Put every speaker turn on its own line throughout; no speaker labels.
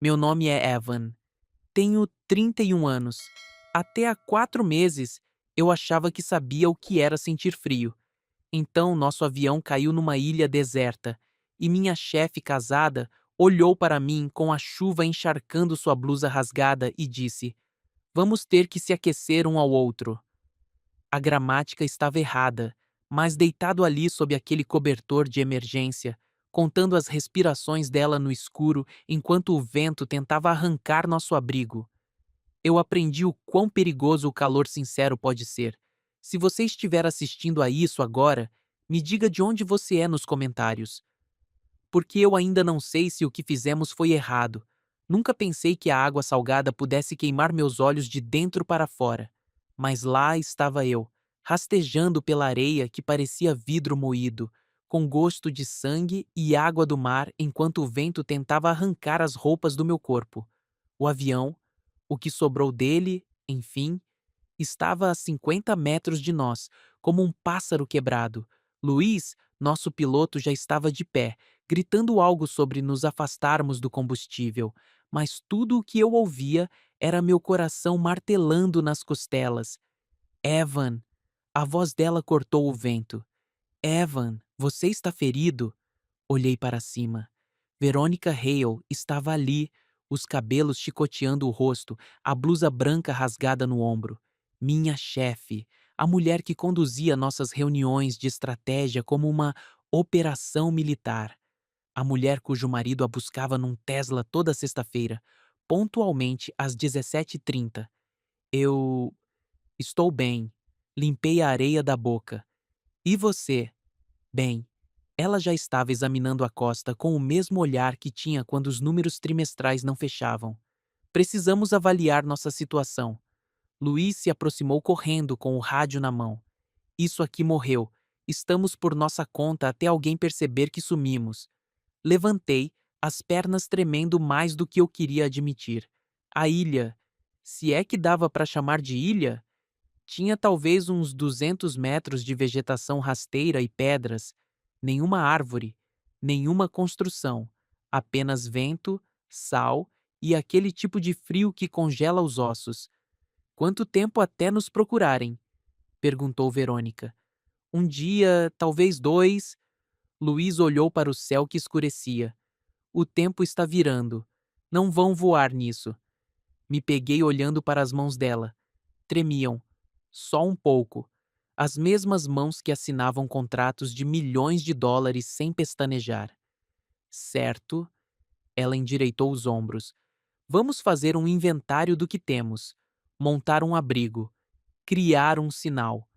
Meu nome é Evan. Tenho 31 anos. Até há 4 meses eu achava que sabia o que era sentir frio. Então nosso avião caiu numa ilha deserta e minha chefe casada olhou para mim com a chuva encharcando sua blusa rasgada e disse: Vamos ter que se aquecer um ao outro. A gramática estava errada, mas deitado ali sob aquele cobertor de emergência, contando as respirações dela no escuro enquanto o vento tentava arrancar nosso abrigo, eu aprendi o quão perigoso o calor sincero pode ser. Se você estiver assistindo a isso agora, me diga de onde você é nos comentários. Porque eu ainda não sei se o que fizemos foi errado. Nunca pensei que a água salgada pudesse queimar meus olhos de dentro para fora. Mas lá estava eu, rastejando pela areia que parecia vidro moído, com gosto de sangue e água do mar enquanto o vento tentava arrancar as roupas do meu corpo. O avião, o que sobrou dele, enfim, estava a 50 metros de nós, como um pássaro quebrado. Luiz, nosso piloto, já estava de pé, gritando algo sobre nos afastarmos do combustível, mas tudo o que eu ouvia era meu coração martelando nas costelas. Evan! A voz dela cortou o vento. Evan, você está ferido? Olhei para cima. Verônica Hale estava ali, os cabelos chicoteando o rosto, a blusa branca rasgada no ombro. Minha chefe, a mulher que conduzia nossas reuniões de estratégia como uma operação militar. A mulher cujo marido a buscava num Tesla toda sexta-feira, pontualmente às 17h30. Eu estou bem. Limpei a areia da boca. E você? Bem, ela já estava examinando a costa com o mesmo olhar que tinha quando os números trimestrais não fechavam. Precisamos avaliar nossa situação. Luiz se aproximou correndo com o rádio na mão. Isso aqui morreu. Estamos por nossa conta até alguém perceber que sumimos. Levantei, as pernas tremendo mais do que eu queria admitir. A ilha, se é que dava para chamar de ilha, tinha talvez uns 200 metros de vegetação rasteira e pedras, nenhuma árvore, nenhuma construção, apenas vento, sal e aquele tipo de frio que congela os ossos. Quanto tempo até nos procurarem? Perguntou Verônica. Um dia, talvez 2. Luiz olhou para o céu que escurecia. O tempo está virando. Não vão voar nisso. Me peguei olhando para as mãos dela. Tremiam. Só um pouco. As mesmas mãos que assinavam contratos de milhões de dólares sem pestanejar. Certo. Ela endireitou os ombros. Vamos fazer um inventário do que temos. Montar um abrigo. Criar um sinal.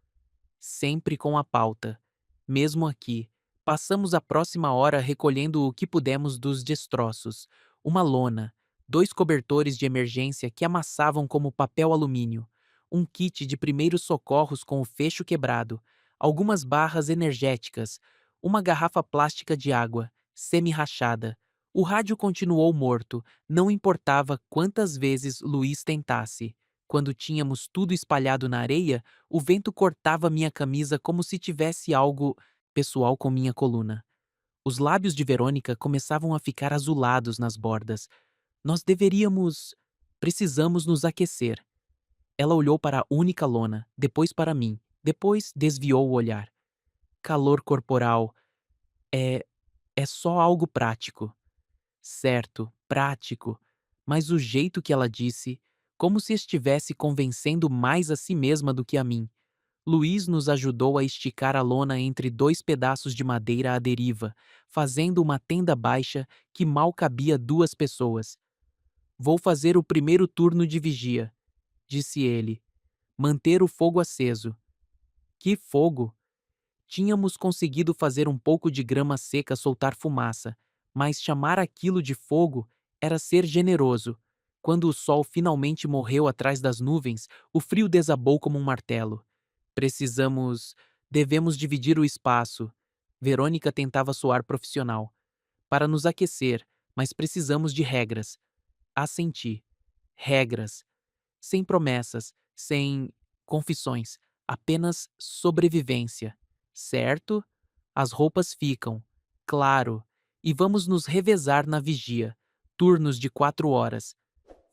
Sempre com a pauta. Mesmo aqui, passamos a próxima hora recolhendo o que pudemos dos destroços. Uma lona, 2 cobertores de emergência que amassavam como papel alumínio, um kit de primeiros socorros com o fecho quebrado, algumas barras energéticas, uma garrafa plástica de água, semi-rachada. O rádio continuou morto, não importava quantas vezes Luiz tentasse. Quando tínhamos tudo espalhado na areia, o vento cortava minha camisa como se tivesse algo pessoal com minha coluna. Os lábios de Verônica começavam a ficar azulados nas bordas. Nós deveríamos. Precisamos nos aquecer. Ela olhou para a única lona, depois para mim, depois desviou o olhar. Calor corporal. É. É só algo prático. Certo, prático. Mas o jeito que ela disse, como se estivesse convencendo mais a si mesma do que a mim. Luiz nos ajudou a esticar a lona entre 2 pedaços de madeira à deriva, fazendo uma tenda baixa que mal cabia 2 pessoas. Vou fazer o primeiro turno de vigia, disse ele. Manter o fogo aceso. Que fogo! Tínhamos conseguido fazer um pouco de grama seca soltar fumaça, mas chamar aquilo de fogo era ser generoso. Quando o sol finalmente morreu atrás das nuvens, o frio desabou como um martelo. Precisamos. Devemos dividir o espaço. Verônica tentava soar profissional. Para nos aquecer, mas precisamos de regras. Assenti. Regras. Sem promessas, sem confissões, apenas sobrevivência. Certo? As roupas ficam. Claro. E vamos nos revezar na vigia. turnos de 4 horas.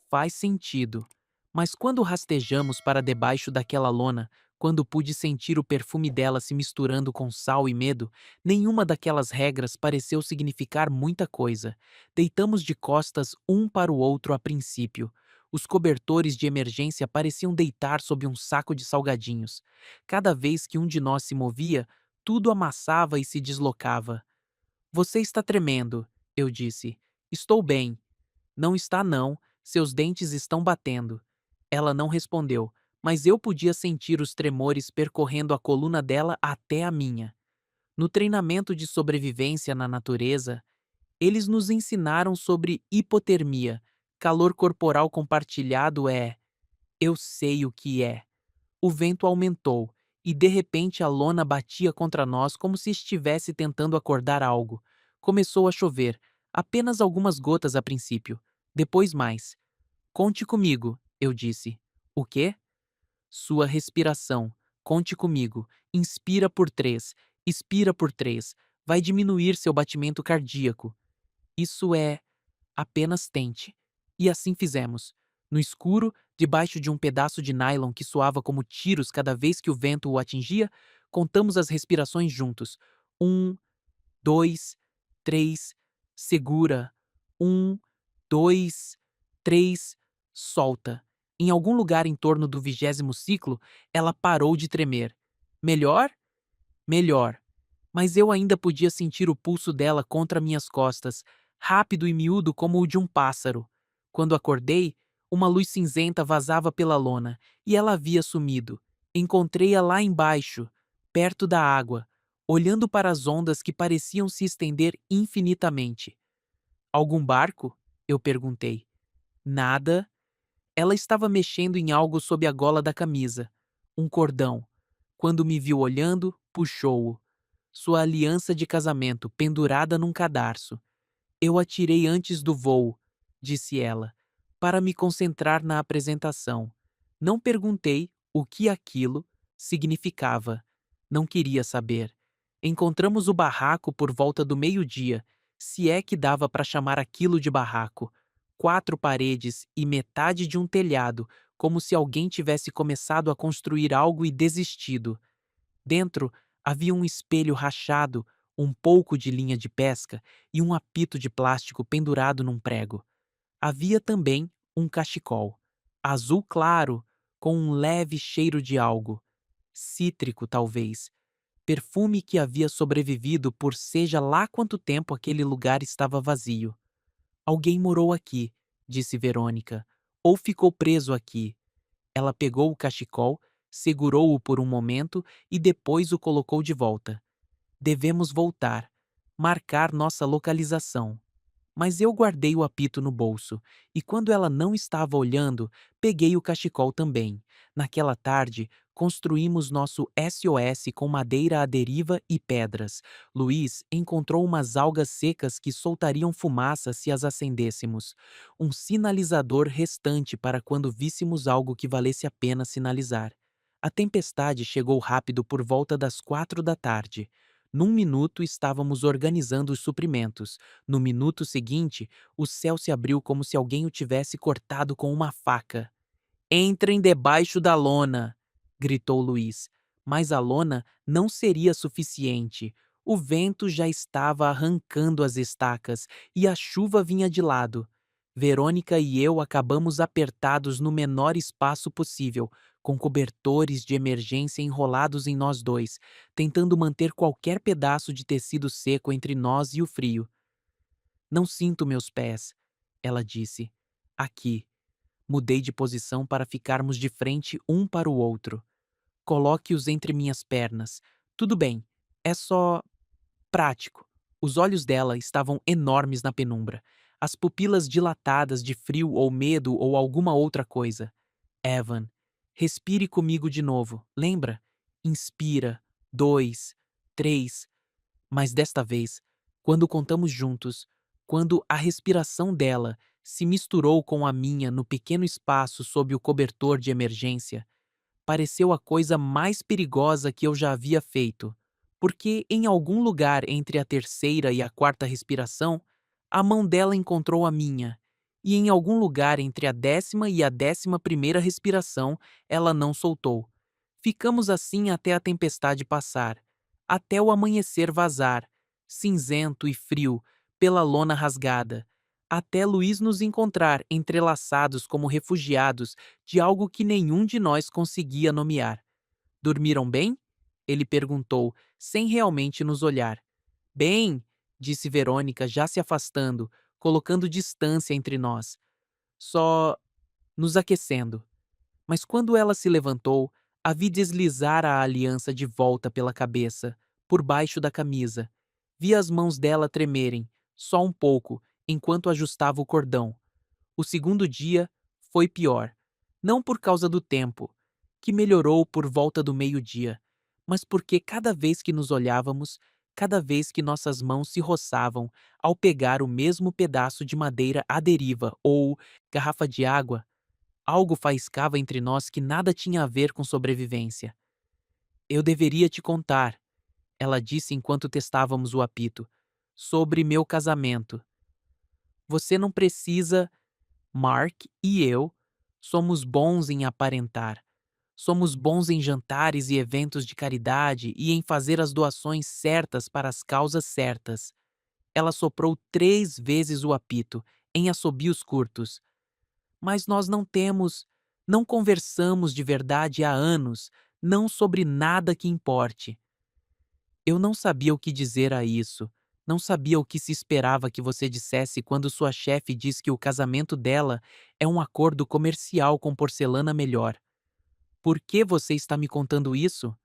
Faz sentido. Mas quando rastejamos para debaixo daquela lona, quando pude sentir o perfume dela se misturando com sal e medo, nenhuma daquelas regras pareceu significar muita coisa. Deitamos de costas um para o outro a princípio. Os cobertores de emergência pareciam deitar sob um saco de salgadinhos. Cada vez que um de nós se movia, tudo amassava e se deslocava. Você está tremendo, eu disse. Estou bem. Não está não, seus dentes estão batendo. Ela não respondeu, mas eu podia sentir os tremores percorrendo a coluna dela até a minha. No treinamento de sobrevivência na natureza, eles nos ensinaram sobre hipotermia. Calor corporal compartilhado é. Eu sei o que é. O vento aumentou, e de repente a lona batia contra nós como se estivesse tentando acordar algo. Começou a chover, apenas algumas gotas a princípio, depois mais. Conte comigo, eu disse. O quê? Sua respiração. Conte comigo. Inspira por 3, expira por 3. Vai diminuir seu batimento cardíaco. Isso é. Apenas tente. E assim fizemos. No escuro, debaixo de um pedaço de nylon que soava como tiros cada vez que o vento o atingia, contamos as respirações juntos. 1, 2, 3, segura. 1, 2, 3, solta. Em algum lugar em torno do 20º ciclo, ela parou de tremer. Melhor? Melhor. Mas eu ainda podia sentir o pulso dela contra minhas costas, rápido e miúdo como o de um pássaro. Quando acordei, uma luz cinzenta vazava pela lona, e ela havia sumido. Encontrei-a lá embaixo, perto da água, olhando para as ondas que pareciam se estender infinitamente. Algum barco? Eu perguntei. Nada. Ela estava mexendo em algo sob a gola da camisa. Um cordão. Quando me viu olhando, puxou-o. Sua aliança de casamento pendurada num cadarço. Eu a tirei antes do voo, disse ela, para me concentrar na apresentação. Não perguntei o que aquilo significava. Não queria saber. Encontramos o barraco por volta do meio-dia, se é que dava para chamar aquilo de barraco. 4 paredes e metade de um telhado, como se alguém tivesse começado a construir algo e desistido. Dentro havia um espelho rachado, um pouco de linha de pesca e um apito de plástico pendurado num prego. Havia também um cachecol, azul claro, com um leve cheiro de algo. Cítrico, talvez. Perfume que havia sobrevivido por seja lá quanto tempo aquele lugar estava vazio. Alguém morou aqui, disse Verônica, ou ficou preso aqui. Ela pegou o cachecol, segurou-o por um momento e depois o colocou de volta. Devemos voltar, marcar nossa localização. Mas eu guardei o apito no bolso, e quando ela não estava olhando, peguei o cachecol também. Naquela tarde, construímos nosso SOS com madeira à deriva e pedras. Luiz encontrou umas algas secas que soltariam fumaça se as acendêssemos. Um sinalizador restante para quando víssemos algo que valesse a pena sinalizar. A tempestade chegou rápido por volta das 4 da tarde. Num minuto estávamos organizando os suprimentos. No minuto seguinte, o céu se abriu como se alguém o tivesse cortado com uma faca. Entrem debaixo da lona, gritou Luiz. Mas a lona não seria suficiente. O vento já estava arrancando as estacas e a chuva vinha de lado. Verônica e eu acabamos apertados no menor espaço possível, com cobertores de emergência enrolados em nós dois, tentando manter qualquer pedaço de tecido seco entre nós e o frio. Não sinto meus pés, ela disse. Aqui. Mudei de posição para ficarmos de frente um para o outro. Coloque-os entre minhas pernas. Tudo bem, é só prático. Os olhos dela estavam enormes na penumbra, as pupilas dilatadas de frio ou medo ou alguma outra coisa. Evan, respire comigo de novo, lembra? Inspira, 2, 3. Mas desta vez, quando contamos juntos, quando a respiração dela se misturou com a minha no pequeno espaço sob o cobertor de emergência, pareceu a coisa mais perigosa que eu já havia feito, porque em algum lugar entre a terceira e a quarta respiração A mão dela encontrou a minha, e em algum lugar entre a 10ª e a 11ª respiração, ela não soltou. Ficamos assim até a tempestade passar, até o amanhecer vazar, cinzento e frio, pela lona rasgada, até Luiz nos encontrar entrelaçados como refugiados de algo que nenhum de nós conseguia nomear. Dormiram bem? Ele perguntou, sem realmente nos olhar. Bem, disse Verônica, já se afastando, colocando distância entre nós. Só nos aquecendo. Mas quando ela se levantou, a vi deslizar a aliança de volta pela cabeça, por baixo da camisa. Vi as mãos dela tremerem, só um pouco, enquanto ajustava o cordão. O segundo dia foi pior. Não por causa do tempo, que melhorou por volta do meio-dia, mas porque cada vez que nos olhávamos, cada vez que nossas mãos se roçavam ao pegar o mesmo pedaço de madeira à deriva ou garrafa de água, algo faiscava entre nós que nada tinha a ver com sobrevivência. Eu deveria te contar, ela disse enquanto testávamos o apito, sobre meu casamento. Você não precisa. Mark e eu somos bons em aparentar. Somos bons em jantares e eventos de caridade e em fazer as doações certas para as causas certas. Ela soprou 3 vezes o apito, em assobios curtos. Mas nós não conversamos de verdade há anos, não sobre nada que importe. Eu não sabia o que dizer a isso. Não sabia o que se esperava que você dissesse quando sua chefe diz que o casamento dela é um acordo comercial com porcelana melhor. Por que você está me contando isso?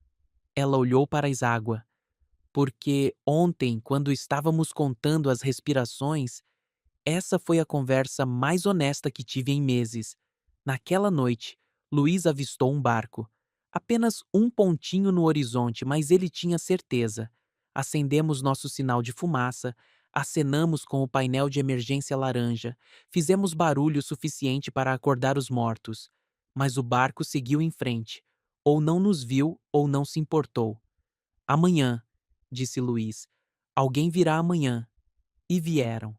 Ela olhou para a Iságua. Porque ontem, quando estávamos contando as respirações, essa foi a conversa mais honesta que tive em meses. Naquela noite, Luiz avistou um barco. Apenas um pontinho no horizonte, mas ele tinha certeza. Acendemos nosso sinal de fumaça, acenamos com o painel de emergência laranja, fizemos barulho suficiente para acordar os mortos. Mas o barco seguiu em frente. Ou não nos viu, ou não se importou. Amanhã, disse Luiz. Alguém virá amanhã. E vieram.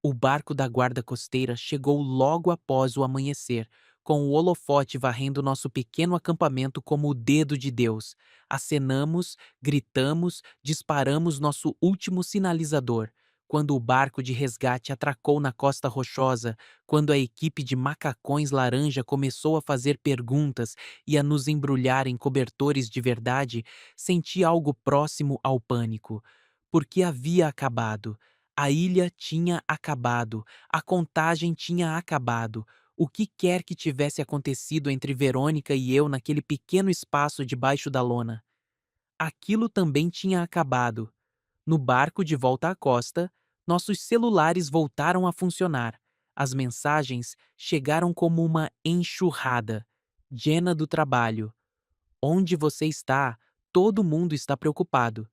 O barco da guarda costeira chegou logo após o amanhecer, com o holofote varrendo nosso pequeno acampamento como o dedo de Deus. Acenamos, gritamos, disparamos nosso último sinalizador. Quando o barco de resgate atracou na costa rochosa, quando a equipe de macacões laranja começou a fazer perguntas e a nos embrulhar em cobertores de verdade, senti algo próximo ao pânico. Porque havia acabado. A ilha tinha acabado, a contagem tinha acabado. O que quer que tivesse acontecido entre Verônica e eu naquele pequeno espaço debaixo da lona. Aquilo também tinha acabado. No barco de volta à costa, nossos celulares voltaram a funcionar. As mensagens chegaram como uma enxurrada. Jenna do trabalho. Onde você está? Todo mundo está preocupado.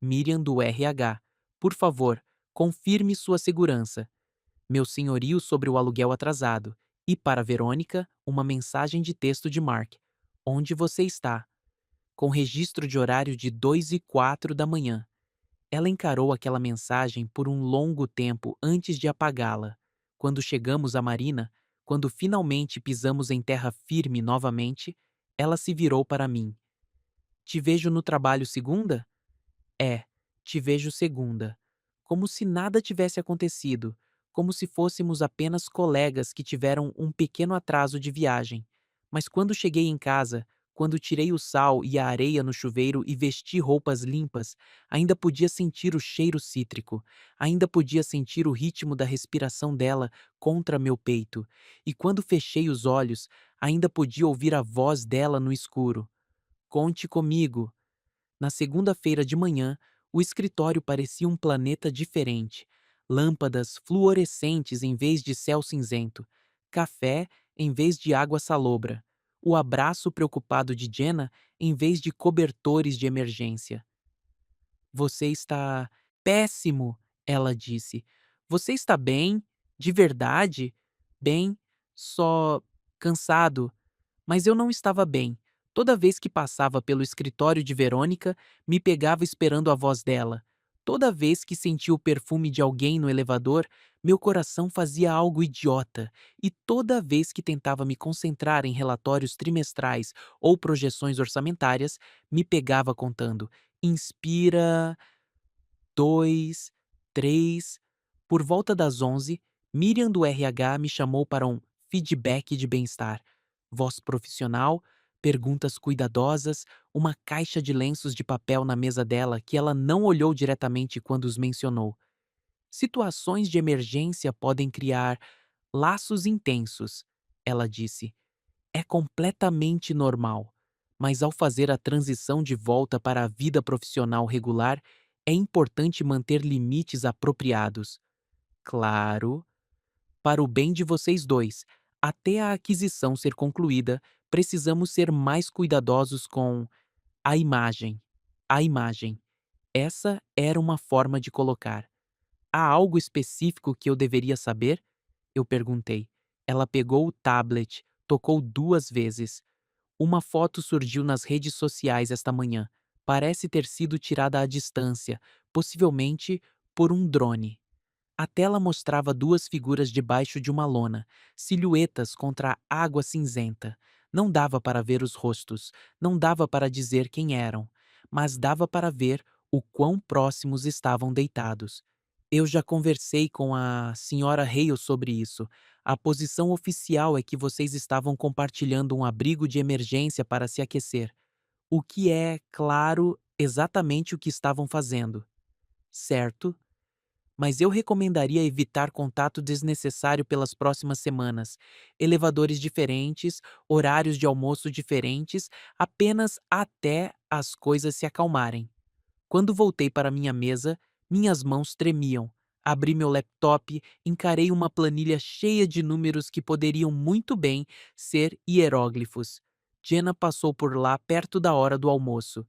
Miriam do RH. Por favor, confirme sua segurança. Meu senhorio sobre o aluguel atrasado. E para Verônica, uma mensagem de texto de Mark. Onde você está? Com registro de horário de 2:04 da manhã. Ela encarou aquela mensagem por um longo tempo antes de apagá-la. Quando chegamos à marina, quando finalmente pisamos em terra firme novamente, ela se virou para mim. Te vejo no trabalho segunda? É, te vejo segunda. Como se nada tivesse acontecido, como se fôssemos apenas colegas que tiveram um pequeno atraso de viagem. Mas quando cheguei em casa, quando tirei o sal e a areia no chuveiro e vesti roupas limpas, ainda podia sentir o cheiro cítrico, ainda podia sentir o ritmo da respiração dela contra meu peito, e quando fechei os olhos, ainda podia ouvir a voz dela no escuro. Conte comigo. Na segunda-feira de manhã, o escritório parecia um planeta diferente. Lâmpadas fluorescentes em vez de céu cinzento. Café em vez de água salobra. O abraço preocupado de Jenna em vez de cobertores de emergência. Você está péssimo, ela disse. Você está bem? De verdade? Bem? Só cansado. Mas eu não estava bem. Toda vez que passava pelo escritório de Verônica, me pegava esperando a voz dela. Toda vez que sentia o perfume de alguém no elevador, Meu coração fazia algo idiota, e toda vez que tentava me concentrar em relatórios trimestrais ou projeções orçamentárias, me pegava contando. Inspira, 2, 3. Por volta das 11, Miriam do RH me chamou para um feedback de bem-estar. Voz profissional, perguntas cuidadosas, uma caixa de lenços de papel na mesa dela que ela não olhou diretamente quando os mencionou. Situações de emergência podem criar laços intensos, ela disse. É completamente normal, mas ao fazer a transição de volta para a vida profissional regular, é importante manter limites apropriados. Claro, para o bem de vocês dois, até a aquisição ser concluída, precisamos ser mais cuidadosos com a imagem. A imagem. Essa era uma forma de colocar. Há algo específico que eu deveria saber? Eu perguntei. Ela pegou o tablet, tocou 2 vezes. Uma foto surgiu nas redes sociais esta manhã. Parece ter sido tirada à distância, possivelmente por um drone. A tela mostrava 2 figuras debaixo de uma lona, silhuetas contra a água cinzenta. Não dava para ver os rostos, não dava para dizer quem eram, mas dava para ver o quão próximos estavam deitados. Eu já conversei com a senhora Hale sobre isso. A posição oficial é que vocês estavam compartilhando um abrigo de emergência para se aquecer. O que é, claro, exatamente o que estavam fazendo. Certo? Mas eu recomendaria evitar contato desnecessário pelas próximas semanas. Elevadores diferentes, horários de almoço diferentes, apenas até as coisas se acalmarem. Quando voltei para minha mesa, minhas mãos tremiam. Abri meu laptop, encarei uma planilha cheia de números que poderiam muito bem ser hieróglifos. Jenna passou por lá perto da hora do almoço.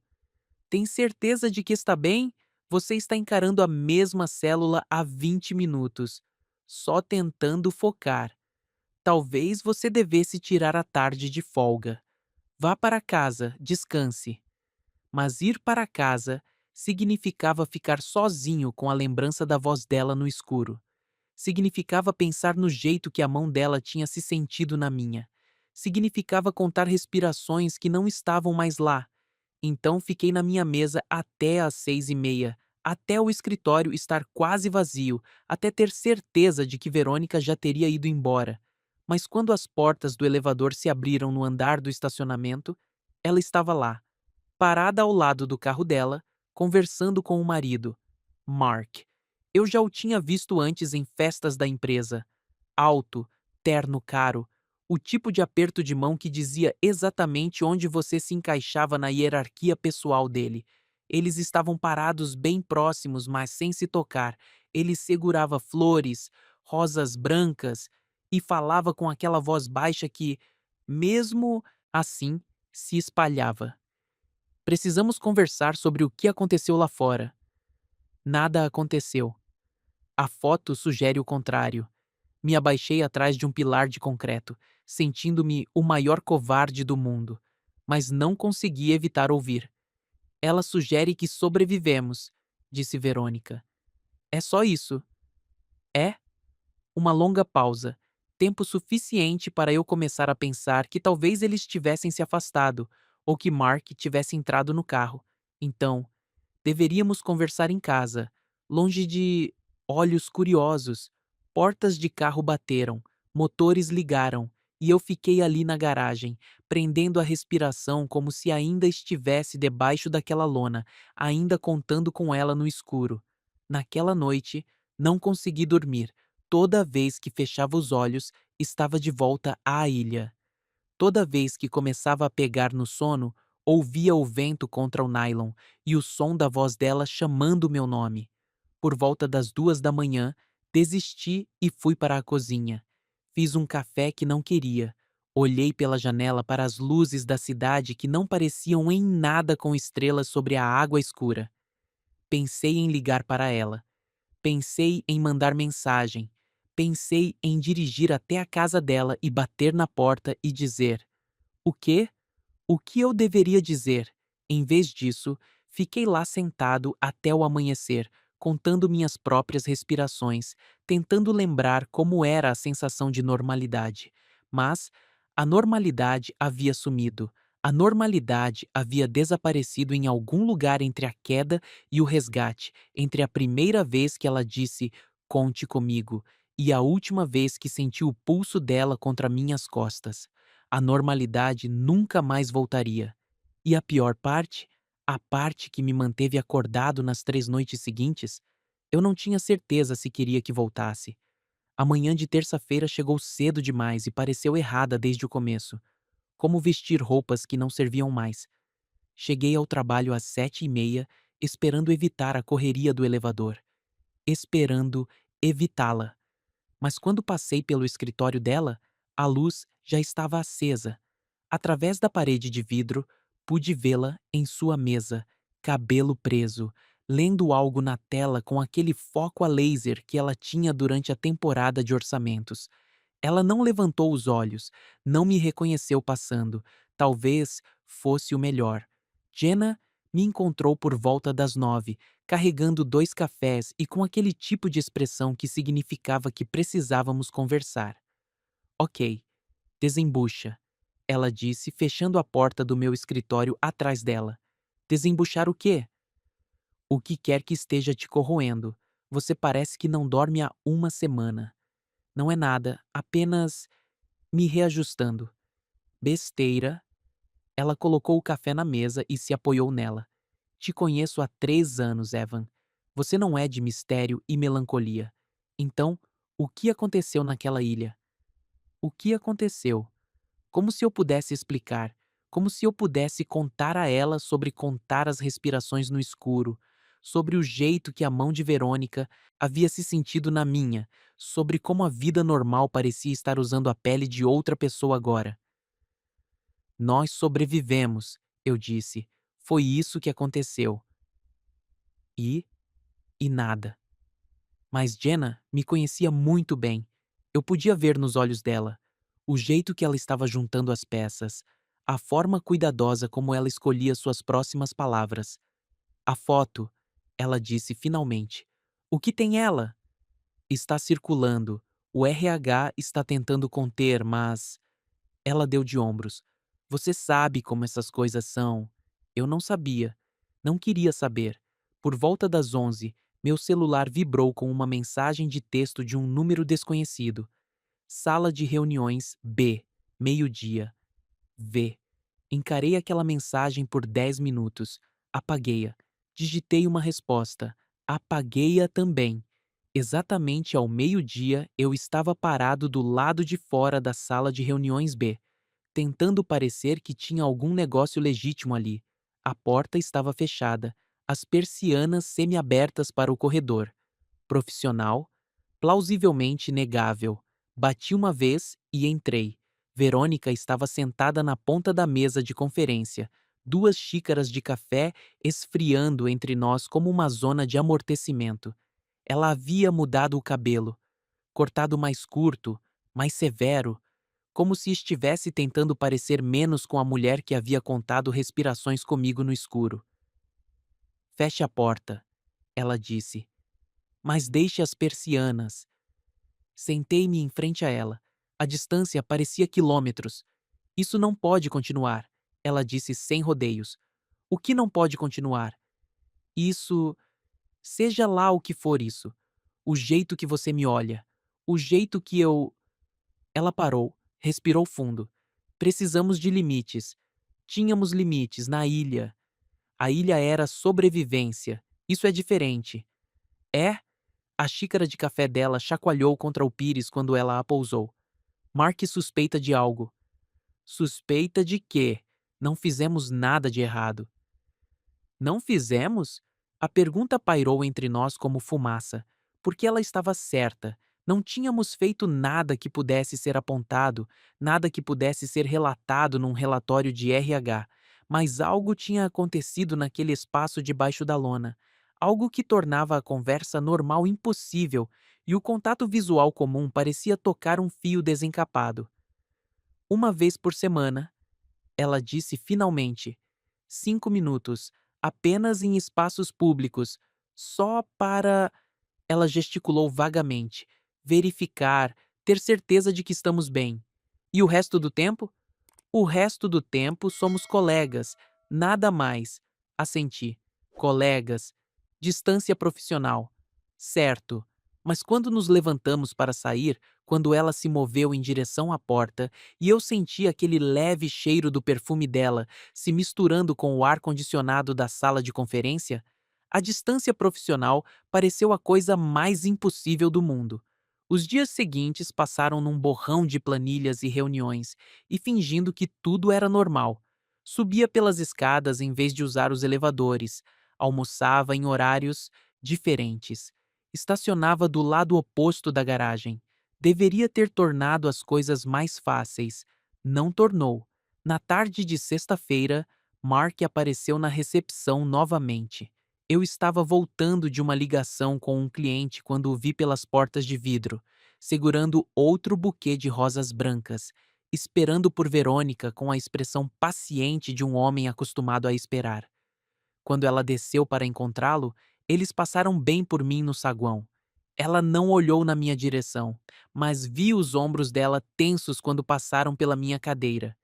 Tem certeza de que está bem? Você está encarando a mesma célula há 20 minutos, só tentando focar. Talvez você devesse tirar a tarde de folga. Vá para casa, descanse. Mas ir para casa significava ficar sozinho com a lembrança da voz dela no escuro. Significava pensar no jeito que a mão dela tinha se sentido na minha. Significava contar respirações que não estavam mais lá. Então fiquei na minha mesa até às 6:30, até o escritório estar quase vazio, até ter certeza de que Verônica já teria ido embora. Mas quando as portas do elevador se abriram no andar do estacionamento, ela estava lá, parada ao lado do carro dela, conversando com o marido, Mark. Eu já o tinha visto antes em festas da empresa. Alto, terno caro, o tipo de aperto de mão que dizia exatamente onde você se encaixava na hierarquia pessoal dele. Eles estavam parados bem próximos, mas sem se tocar. Ele segurava flores, rosas brancas e falava com aquela voz baixa que, mesmo assim, se espalhava. Precisamos conversar sobre o que aconteceu lá fora. Nada aconteceu. A foto sugere o contrário. Me abaixei atrás de um pilar de concreto, sentindo-me o maior covarde do mundo, mas não consegui evitar ouvir. Ela sugere que sobrevivemos, disse Verônica. É só isso. É? Uma longa pausa, tempo suficiente para eu começar a pensar que talvez eles tivessem se afastado ou que Mark tivesse entrado no carro. Então, deveríamos conversar em casa, longe de olhos curiosos. Portas de carro bateram, motores ligaram, e eu fiquei ali na garagem, prendendo a respiração como se ainda estivesse debaixo daquela lona, ainda contando com ela no escuro. Naquela noite, não consegui dormir. Toda vez que fechava os olhos, estava de volta à ilha. Toda vez que começava a pegar no sono, ouvia o vento contra o nylon e o som da voz dela chamando meu nome. Por volta das 2 da manhã, desisti e fui para a cozinha. Fiz um café que não queria. Olhei pela janela para as luzes da cidade que não pareciam em nada com estrelas sobre a água escura. Pensei em ligar para ela. Pensei em mandar mensagem. Pensei em dirigir até a casa dela e bater na porta e dizer: o quê? O que eu deveria dizer? Em vez disso, fiquei lá sentado até o amanhecer, contando minhas próprias respirações, tentando lembrar como era a sensação de normalidade. Mas a normalidade havia sumido. A normalidade havia desaparecido em algum lugar entre a queda e o resgate, entre a primeira vez que ela disse "conte comigo" e a última vez que senti o pulso dela contra minhas costas. A normalidade nunca mais voltaria. E a pior parte? A parte que me manteve acordado nas 3 noites seguintes? Eu não tinha certeza se queria que voltasse. A manhã de terça-feira chegou cedo demais e pareceu errada desde o começo. Como vestir roupas que não serviam mais? Cheguei ao trabalho às 7h30, esperando evitar a correria do elevador. Esperando evitá-la. Mas quando passei pelo escritório dela, a luz já estava acesa. Através da parede de vidro, pude vê-la em sua mesa, cabelo preso, lendo algo na tela com aquele foco a laser que ela tinha durante a temporada de orçamentos. Ela não levantou os olhos, não me reconheceu passando. Talvez fosse o melhor. Jenna me encontrou por volta das 9, carregando 2 cafés e com aquele tipo de expressão que significava que precisávamos conversar. Ok, desembucha, ela disse, fechando a porta do meu escritório atrás dela. Desembuchar o quê? O que quer que esteja te corroendo. Você parece que não dorme há uma semana. Não é nada, apenas me reajustando. Besteira. Ela colocou o café na mesa e se apoiou nela. Te conheço há 3 anos, Evan. Você não é de mistério e melancolia. Então, o que aconteceu naquela ilha? O que aconteceu? Como se eu pudesse explicar, como se eu pudesse contar a ela sobre contar as respirações no escuro, sobre o jeito que a mão de Verônica havia se sentido na minha, sobre como a vida normal parecia estar usando a pele de outra pessoa agora. Nós sobrevivemos, eu disse. Foi isso que aconteceu. E? E nada. Mas Jenna me conhecia muito bem. Eu podia ver nos olhos dela o jeito que ela estava juntando as peças, a forma cuidadosa como ela escolhia suas próximas palavras. A foto, ela disse finalmente. O que tem ela? Está circulando. O RH está tentando conter, mas. Ela deu de ombros. Você sabe como essas coisas são. Eu não sabia. Não queria saber. Por volta das 11, meu celular vibrou com uma mensagem de texto de um número desconhecido. Sala de reuniões B, meio-dia. V. Encarei aquela mensagem por 10 minutos. Apaguei-a. Digitei uma resposta. Apaguei-a também. Exatamente ao meio-dia, eu estava parado do lado de fora da sala de reuniões B, tentando parecer que tinha algum negócio legítimo ali. A porta estava fechada, as persianas semi-abertas para o corredor. Profissional, plausivelmente negável. Bati uma vez e entrei. Verônica estava sentada na ponta da mesa de conferência, 2 xícaras de café esfriando entre nós como uma zona de amortecimento. Ela havia mudado o cabelo, cortado mais curto, mais severo, como se estivesse tentando parecer menos com a mulher que havia contado respirações comigo no escuro. Feche a porta, ela disse, mas deixe as persianas. Sentei-me em frente a ela. A distância parecia quilômetros. Isso não pode continuar, ela disse sem rodeios. O que não pode continuar? Isso. Seja lá o que for isso. O jeito que você me olha. O jeito que eu. Ela parou, respirou fundo. Precisamos de limites. Tínhamos limites na ilha. A ilha era sobrevivência. Isso é diferente. É? A xícara de café dela chacoalhou contra o pires quando ela a pousou. Mark suspeita de algo. Suspeita de quê? Não fizemos nada de errado. Não fizemos? A pergunta pairou entre nós como fumaça, porque ela estava certa. Não tínhamos feito nada que pudesse ser apontado, nada que pudesse ser relatado num relatório de RH, mas algo tinha acontecido naquele espaço debaixo da lona, algo que tornava a conversa normal impossível e o contato visual comum parecia tocar um fio desencapado. Uma vez por semana, ela disse finalmente. 5 minutos, apenas em espaços públicos, só para. Ela gesticulou vagamente. verificar, ter certeza de que estamos bem. E o resto do tempo? O resto do tempo somos colegas, nada mais. Assenti. Colegas. Distância profissional. Certo. Mas quando nos levantamos para sair, quando ela se moveu em direção à porta e eu senti aquele leve cheiro do perfume dela se misturando com o ar-condicionado da sala de conferência, a distância profissional pareceu a coisa mais impossível do mundo. Os dias seguintes passaram num borrão de planilhas e reuniões, e fingindo que tudo era normal. Subia pelas escadas em vez de usar os elevadores, almoçava em horários diferentes, estacionava do lado oposto da garagem. Deveria ter tornado as coisas mais fáceis. Não tornou. Na tarde de sexta-feira, Mark apareceu na recepção novamente. Eu estava voltando de uma ligação com um cliente quando o vi pelas portas de vidro, segurando outro buquê de rosas brancas, esperando por Verônica com a expressão paciente de um homem acostumado a esperar. Quando ela desceu para encontrá-lo, eles passaram bem por mim no saguão. Ela não olhou na minha direção, mas vi os ombros dela tensos quando passaram pela minha cadeira.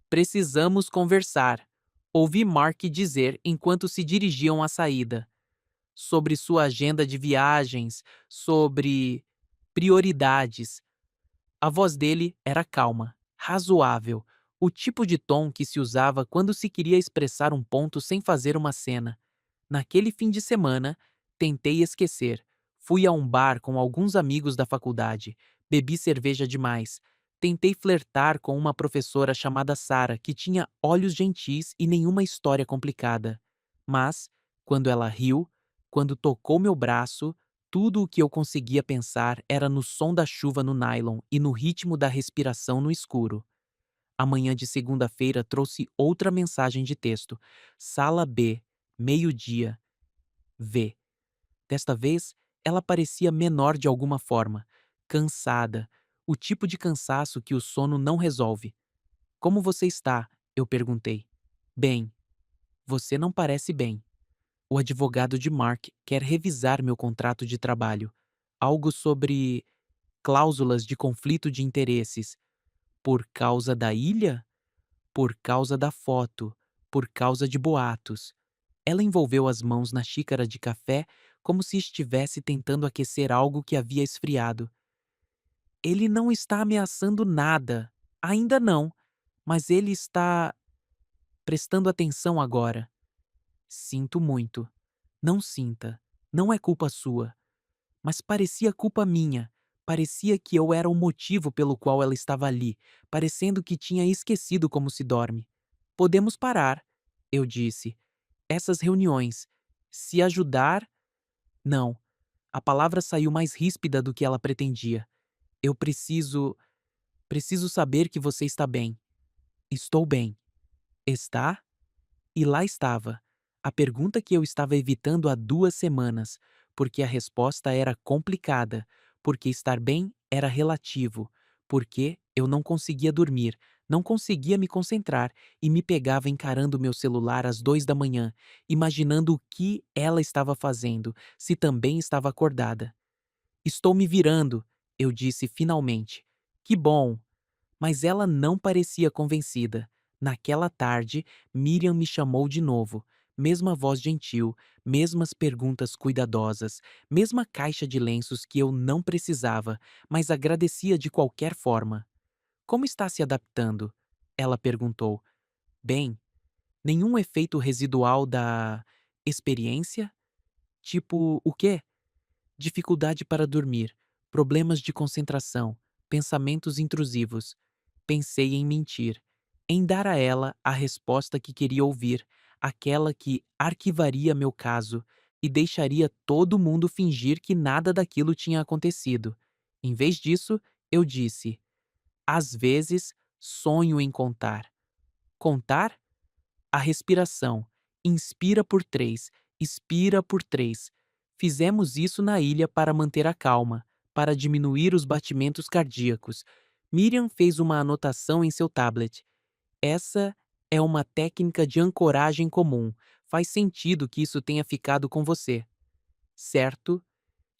Precisamos conversar, ouvi Mark dizer enquanto se dirigiam à saída. Sobre sua agenda de viagens, sobre prioridades. A voz dele era calma, razoável, o tipo de tom que se usava quando se queria expressar um ponto sem fazer uma cena. Naquele fim de semana, tentei esquecer. Fui a um bar com alguns amigos da faculdade, bebi cerveja demais. Tentei flertar com uma professora chamada Sara, que tinha olhos gentis e nenhuma história complicada. Mas, quando ela riu, quando tocou meu braço, tudo o que eu conseguia pensar era no som da chuva no nylon e no ritmo da respiração no escuro. A manhã de segunda-feira trouxe outra mensagem de texto. Sala B, meio-dia, V. Desta vez, ela parecia menor de alguma forma, cansada, o tipo de cansaço que o sono não resolve. Como você está? Eu perguntei. Bem. Você não parece bem. O advogado de Mark quer revisar meu contrato de trabalho. Algo sobre cláusulas de conflito de interesses. Por causa da ilha? Por causa da foto. Por causa de boatos. Ela envolveu as mãos na xícara de café como se estivesse tentando aquecer algo que havia esfriado. Ele não está ameaçando nada. Ainda não. Mas ele está prestando atenção agora. Sinto muito. Não sinta. Não é culpa sua. Mas parecia culpa minha. Parecia que eu era o motivo pelo qual ela estava ali, parecendo que tinha esquecido como se dorme. Podemos parar, eu disse. Essas reuniões. Se ajudar. Não. A palavra saiu mais ríspida do que ela pretendia. Eu preciso. Preciso saber que você está bem. Estou bem. Está? E lá estava. A pergunta que eu estava evitando há 2 semanas, porque a resposta era complicada, porque estar bem era relativo, porque eu não conseguia dormir, não conseguia me concentrar e me pegava encarando meu celular às 2 da manhã, imaginando o que ela estava fazendo, se também estava acordada. Estou me virando, eu disse finalmente. Que bom! Mas ela não parecia convencida. Naquela tarde, Miriam me chamou de novo. Mesma voz gentil, mesmas perguntas cuidadosas, mesma caixa de lenços que eu não precisava, mas agradecia de qualquer forma. Como está se adaptando? Ela perguntou. Bem, nenhum efeito residual da experiência? Tipo, o quê? Dificuldade para dormir, problemas de concentração, pensamentos intrusivos. Pensei em mentir, em dar a ela a resposta que queria ouvir, aquela que arquivaria meu caso e deixaria todo mundo fingir que nada daquilo tinha acontecido. Em vez disso, eu disse: às vezes sonho em contar. Contar? A respiração. Inspira por 3, expira por 3. Fizemos isso na ilha para manter a calma, para diminuir os batimentos cardíacos. Miriam fez uma anotação em seu tablet. Essa é uma técnica de ancoragem comum. Faz sentido que isso tenha ficado com você. Certo?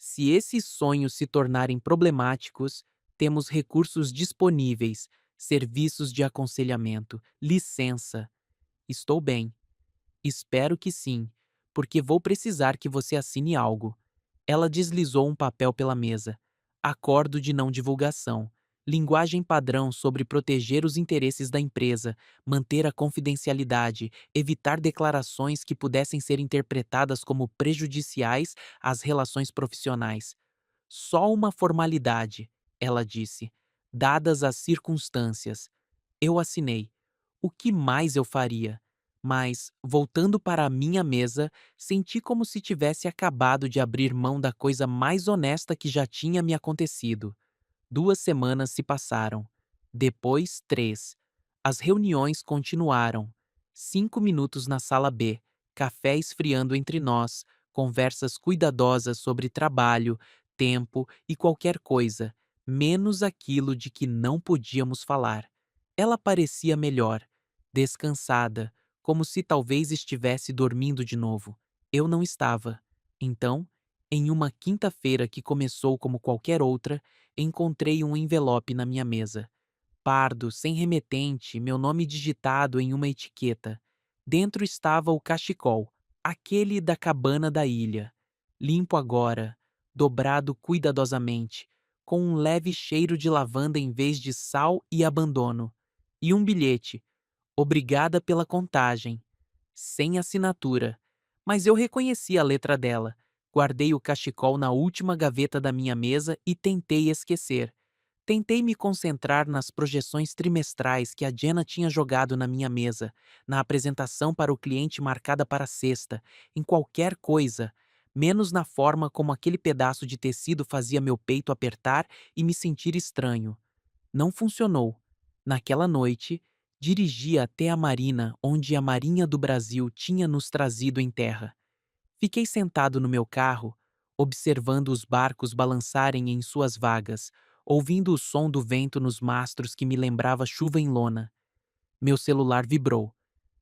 Se esses sonhos se tornarem problemáticos, temos recursos disponíveis, serviços de aconselhamento, licença. Estou bem. Espero que sim, porque vou precisar que você assine algo. Ela deslizou um papel pela mesa. Acordo de não divulgação. Linguagem padrão sobre proteger os interesses da empresa, manter a confidencialidade, evitar declarações que pudessem ser interpretadas como prejudiciais às relações profissionais. Só uma formalidade, ela disse, dadas as circunstâncias. Eu assinei. O que mais eu faria? Mas, voltando para a minha mesa, senti como se tivesse acabado de abrir mão da coisa mais honesta que já tinha me acontecido. 2 semanas se passaram. Depois, 3. As reuniões continuaram. 5 minutos na sala B, café esfriando entre nós, conversas cuidadosas sobre trabalho, tempo e qualquer coisa, menos aquilo de que não podíamos falar. Ela parecia melhor, descansada, como se talvez estivesse dormindo de novo. Eu não estava. Então, em uma quinta-feira que começou como qualquer outra, encontrei um envelope na minha mesa. Pardo, sem remetente, meu nome digitado em uma etiqueta. Dentro estava o cachecol, aquele da cabana da ilha. Limpo agora, dobrado cuidadosamente, com um leve cheiro de lavanda em vez de sal e abandono. E um bilhete. Obrigada pela contagem. Sem assinatura. Mas eu reconheci a letra dela. Guardei o cachecol na última gaveta da minha mesa e tentei esquecer. Tentei me concentrar nas projeções trimestrais que a Jenna tinha jogado na minha mesa, na apresentação para o cliente marcada para sexta, em qualquer coisa, menos na forma como aquele pedaço de tecido fazia meu peito apertar e me sentir estranho. Não funcionou. Naquela noite, dirigi até a marina onde a Marinha do Brasil tinha nos trazido em terra. Fiquei sentado no meu carro, observando os barcos balançarem em suas vagas, ouvindo o som do vento nos mastros que me lembrava chuva em lona. Meu celular vibrou.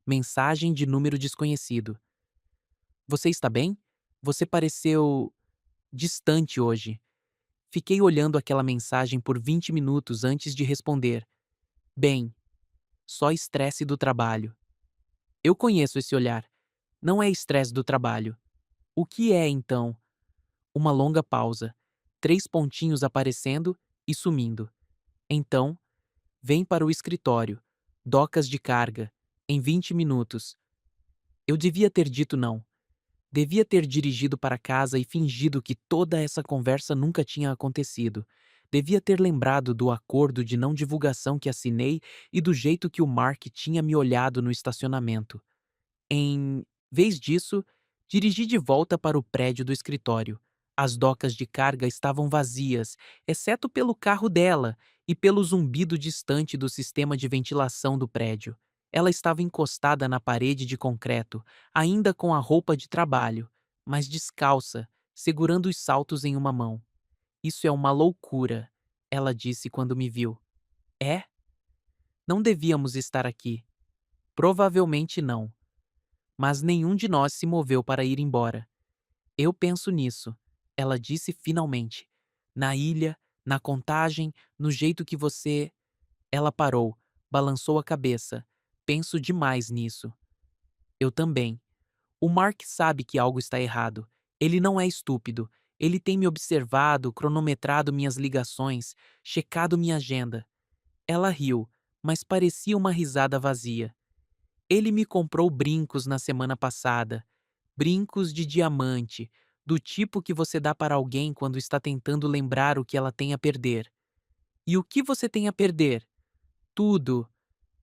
Mensagem de número desconhecido. Você está bem? Você pareceu distante hoje. Fiquei olhando aquela mensagem por 20 minutos antes de responder. Bem, só estresse do trabalho. Eu conheço esse olhar. Não é estresse do trabalho. O que é, então? Uma longa pausa. 3 pontinhos aparecendo e sumindo. Então, vem para o escritório. Docas de carga. Em 20 minutos. Eu devia ter dito não. Devia ter dirigido para casa e fingido que toda essa conversa nunca tinha acontecido. Devia ter lembrado do acordo de não divulgação que assinei e do jeito que o Mark tinha me olhado no estacionamento. Em vez disso, dirigi de volta para o prédio do escritório. As docas de carga estavam vazias, exceto pelo carro dela e pelo zumbido distante do sistema de ventilação do prédio. Ela estava encostada na parede de concreto, ainda com a roupa de trabalho, mas descalça, segurando os saltos em uma mão. Isso é uma loucura, ela disse quando me viu. É? Não devíamos estar aqui. Provavelmente não. Mas nenhum de nós se moveu para ir embora. Eu penso nisso, ela disse finalmente. Na ilha, na contagem, no jeito que você. Ela parou, balançou a cabeça. Penso demais nisso. Eu também. O Mark sabe que algo está errado. Ele não é estúpido. Ele tem me observado, cronometrado minhas ligações, checado minha agenda. Ela riu, mas parecia uma risada vazia. Ele me comprou brincos na semana passada. Brincos de diamante, do tipo que você dá para alguém quando está tentando lembrar o que ela tem a perder. E o que você tem a perder? Tudo.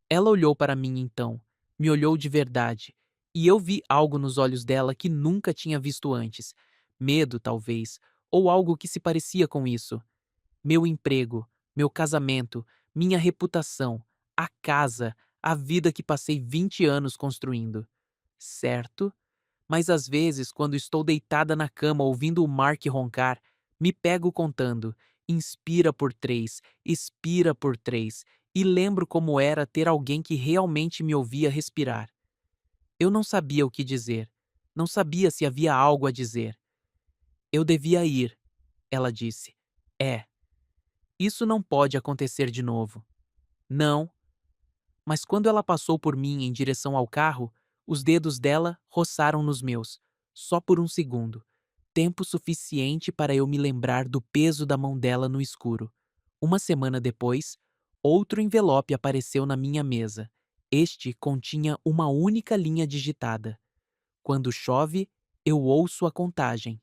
Ela olhou para mim então, me olhou de verdade, e eu vi algo nos olhos dela que nunca tinha visto antes. Medo, talvez, ou algo que se parecia com isso. Meu emprego, meu casamento, minha reputação, a casa, a vida que passei 20 anos construindo. Certo? Mas às vezes, quando estou deitada na cama ouvindo o Mark roncar, me pego contando, inspira por 3, expira por 3, e lembro como era ter alguém que realmente me ouvia respirar. Eu não sabia o que dizer, não sabia se havia algo a dizer. Eu devia ir, Ela disse: É, isso não pode acontecer de novo. Não, mas quando ela passou por mim em direção ao carro, os dedos dela roçaram nos meus, só por um segundo. Tempo suficiente para eu me lembrar do peso da mão dela no escuro. Uma semana depois, outro envelope apareceu na minha mesa. Este continha uma única linha digitada. Quando chove, eu ouço a contagem.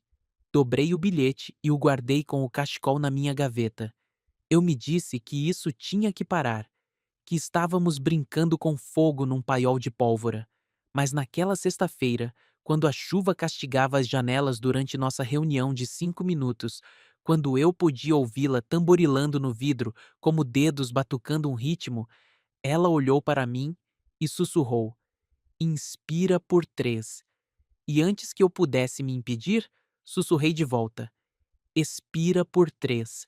Dobrei o bilhete e o guardei com o cachecol na minha gaveta. Eu me disse que isso tinha que parar, que estávamos brincando com fogo num paiol de pólvora. Mas naquela sexta-feira, quando a chuva castigava as janelas durante nossa reunião de 5 minutos, quando eu podia ouvi-la tamborilando no vidro como dedos batucando um ritmo, ela olhou para mim e sussurrou: Inspira por 3. E antes que eu pudesse me impedir, sussurrei de volta: Expira por 3.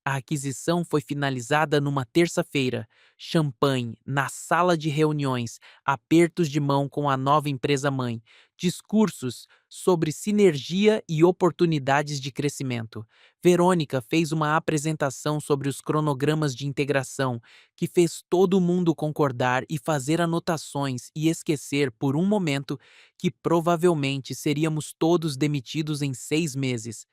A aquisição foi finalizada numa terça-feira. Champanhe, na sala de reuniões, apertos de mão com a nova empresa-mãe, discursos sobre sinergia e oportunidades de crescimento. Verônica fez uma apresentação sobre os cronogramas de integração, que fez todo mundo concordar e fazer anotações e esquecer por um momento que provavelmente seríamos todos demitidos em 6 meses.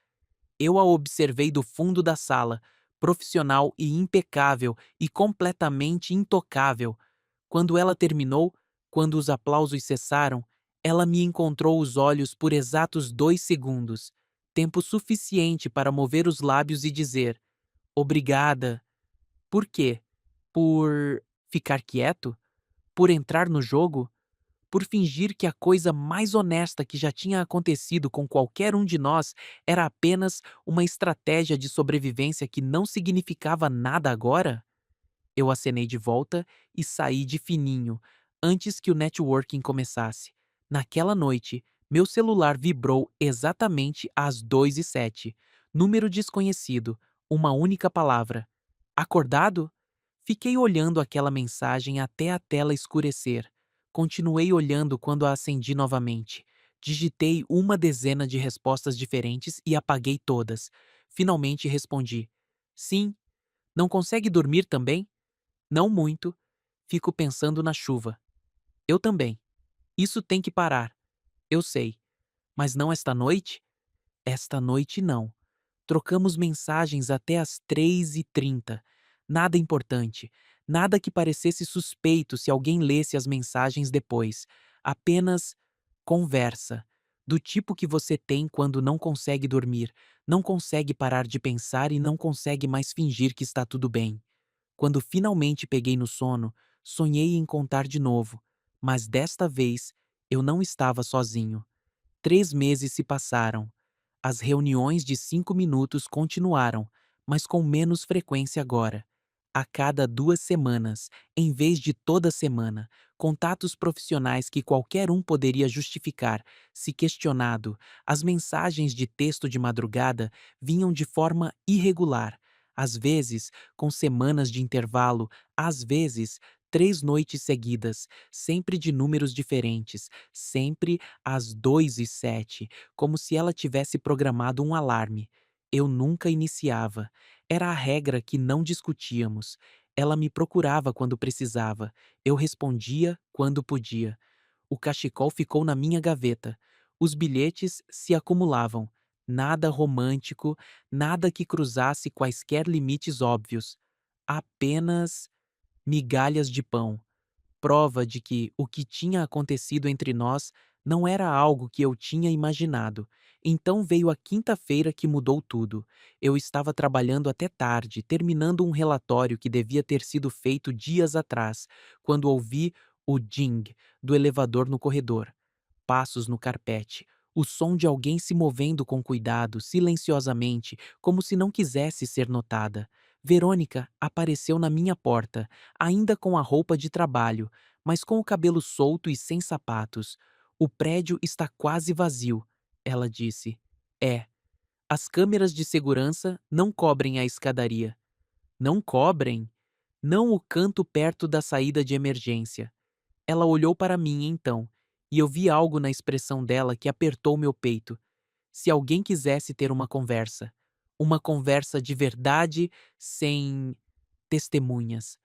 Eu a observei do fundo da sala, profissional e impecável e completamente intocável. Quando ela terminou, quando os aplausos cessaram, ela me encontrou os olhos por exatos 2 segundos, tempo suficiente para mover os lábios e dizer: Obrigada. Por quê? Por ficar quieto? Por entrar no jogo? Por fingir que a coisa mais honesta que já tinha acontecido com qualquer um de nós era apenas uma estratégia de sobrevivência que não significava nada agora? Eu acenei de volta e saí de fininho, antes que o networking começasse. Naquela noite, meu celular vibrou exatamente às 2h07. Número desconhecido, uma única palavra. Acordado? Fiquei olhando aquela mensagem até a tela escurecer. Continuei olhando quando a acendi novamente. Digitei uma dezena de respostas diferentes e apaguei todas. Finalmente respondi: Sim. Não consegue dormir também? Não muito. Fico pensando na chuva. Eu também. Isso tem que parar. Eu sei. Mas não esta noite? Esta noite não. Trocamos mensagens até às 3h30. Nada importante. Nada que parecesse suspeito se alguém lesse as mensagens depois. Apenas conversa. Do tipo que você tem quando não consegue dormir, não consegue parar de pensar e não consegue mais fingir que está tudo bem. Quando finalmente peguei no sono, sonhei em contar de novo. Mas desta vez, eu não estava sozinho. 3 meses se passaram. As reuniões de 5 minutos continuaram, mas com menos frequência agora. A cada 2 semanas, em vez de toda semana, contatos profissionais que qualquer um poderia justificar, se questionado. As mensagens de texto de madrugada vinham de forma irregular, às vezes com semanas de intervalo, às vezes 3 noites seguidas, sempre de números diferentes, sempre às 2h07, como se ela tivesse programado um alarme. Eu nunca iniciava. Era a regra que não discutíamos. Ela me procurava quando precisava. Eu respondia quando podia. O cachecol ficou na minha gaveta. Os bilhetes se acumulavam. Nada romântico, nada que cruzasse quaisquer limites óbvios. Apenas migalhas de pão, prova de que o que tinha acontecido entre nós não era algo que eu tinha imaginado. Então veio a quinta-feira que mudou tudo. Eu estava trabalhando até tarde, terminando um relatório que devia ter sido feito dias atrás, quando ouvi o ding do elevador no corredor. Passos no carpete. O som de alguém se movendo com cuidado, silenciosamente, como se não quisesse ser notada. Verônica apareceu na minha porta, ainda com a roupa de trabalho, mas com o cabelo solto e sem sapatos. O prédio está quase vazio, ela disse. É. As câmeras de segurança não cobrem a escadaria. Não cobrem? Não o canto perto da saída de emergência. Ela olhou para mim então, e eu vi algo na expressão dela que apertou meu peito. Se alguém quisesse ter uma conversa. Uma conversa de verdade, sem testemunhas.